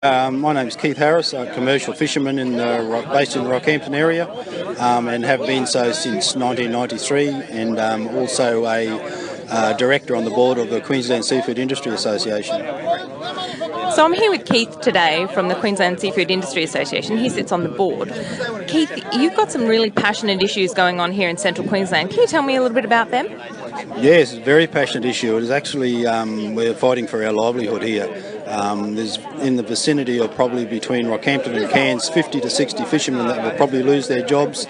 My name's Keith Harris, a commercial fisherman based in the Rockhampton area, and have been so since 1993, and also a director on the board of the Queensland Seafood Industry Association. So I'm here with Keith today from the Queensland Seafood Industry Association. He sits on the board. Keith, you've got some really passionate issues going on here in Central Queensland. Can you tell me a little bit about them? Yes, it's a very passionate issue. It is actually, we're fighting for our livelihood here. There's in the vicinity of probably between Rockhampton and Cairns 50 to 60 fishermen that will probably lose their jobs,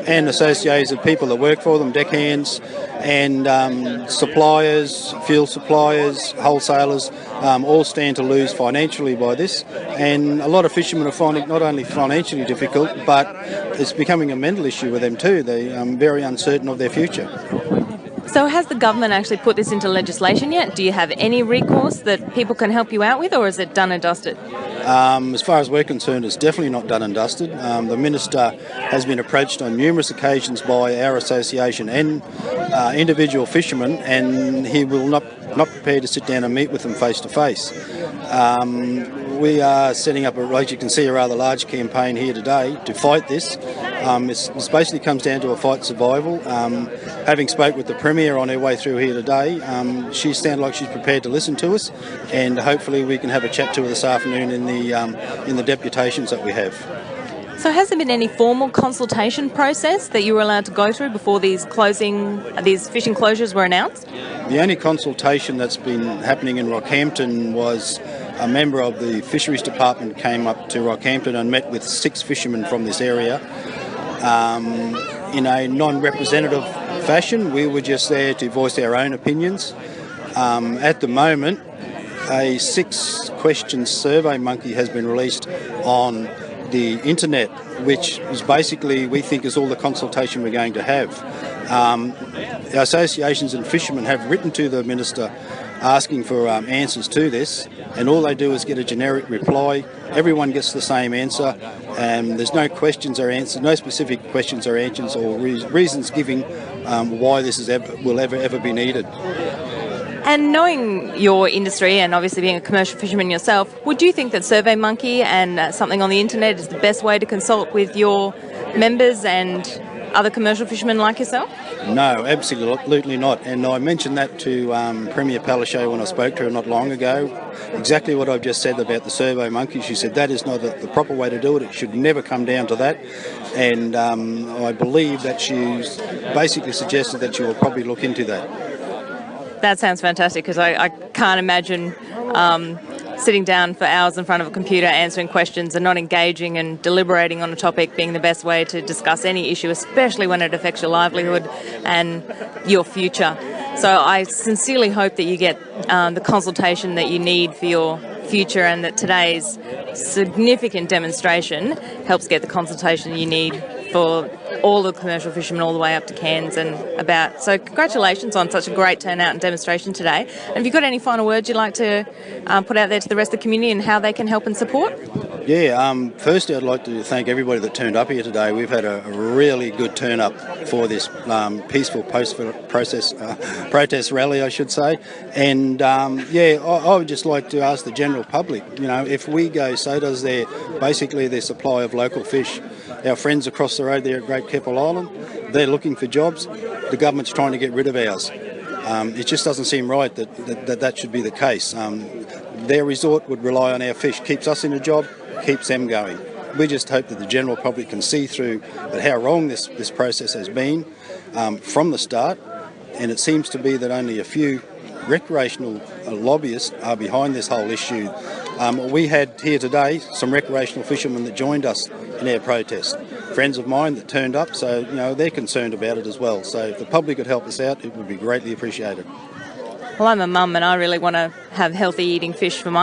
and associations of people that work for them, deckhands and suppliers, fuel suppliers, wholesalers, all stand to lose financially by this. And a lot of fishermen are finding it not only financially difficult, but it's becoming a mental issue with them too. They're very uncertain of their future. So has the government actually put this into legislation yet? Do you have any recourse that people can help you out with, or is it done and dusted? As far as we're concerned, it's definitely not done and dusted. The Minister has been approached on numerous occasions by our association and individual fishermen, and he will not prepared to sit down and meet with them face to face. We are setting up, as you can see, a rather large campaign here today to fight this. This basically comes down to a fight survival. Having spoke with the Premier on her way through here today, she sounded like she's prepared to listen to us, and hopefully we can have a chat to her this afternoon in the deputations that we have. So has there been any formal consultation process that you were allowed to go through before these fishing closures were announced? The only consultation that's been happening in Rockhampton was a member of the Fisheries Department came up to Rockhampton and met with 6 fishermen from this area. In a non-representative fashion, we were just there to voice our own opinions. At the moment, a 6-question survey monkey has been released on the internet, which is basically, we think, is all the consultation we're going to have. The associations and fishermen have written to the Minister asking for answers to this, and all they do is get a generic reply. Everyone gets the same answer, and there's no questions or answers, no specific questions or answers or reasons giving why this will ever be needed. And knowing your industry and obviously being a commercial fisherman yourself, would you think that SurveyMonkey and something on the internet is the best way to consult with your members and other commercial fishermen like yourself? No, absolutely not. And I mentioned that to Premier Palaszczuk when I spoke to her not long ago. Exactly what I've just said about the SurveyMonkey. She said that is not the proper way to do it. It should never come down to that. And I believe that she's basically suggested that she will probably look into that. That sounds fantastic, because I can't imagine sitting down for hours in front of a computer answering questions and not engaging and deliberating on a topic being the best way to discuss any issue, especially when it affects your livelihood and your future. So I sincerely hope that you get the consultation that you need for your future, and that today's significant demonstration helps get the consultation you need for all the commercial fishermen all the way up to Cairns and about. So congratulations on such a great turnout and demonstration today. And have you got any final words you'd like to put out there to the rest of the community and how they can help and support? Yeah, firstly I'd like to thank everybody that turned up here today. We've had a really good turn up for this peaceful protest rally, I should say. And I would just like to ask the general public, if we go, so does their supply of local fish. Our friends across the road there at Great Keppel Island, they're looking for jobs. The government's trying to get rid of ours. It just doesn't seem right that should be the case. Their resort would rely on our fish, keeps us in a job, keeps them going. We just hope that the general public can see through that how wrong this process has been from the start, and it seems to be that only a few recreational lobbyists are behind this whole issue. We had here today some recreational fishermen that joined us in our protest, friends of mine that turned up, so they're concerned about it as well. So if the public could help us out, it would be greatly appreciated. Well, I'm a mum and I really want to have healthy eating fish for my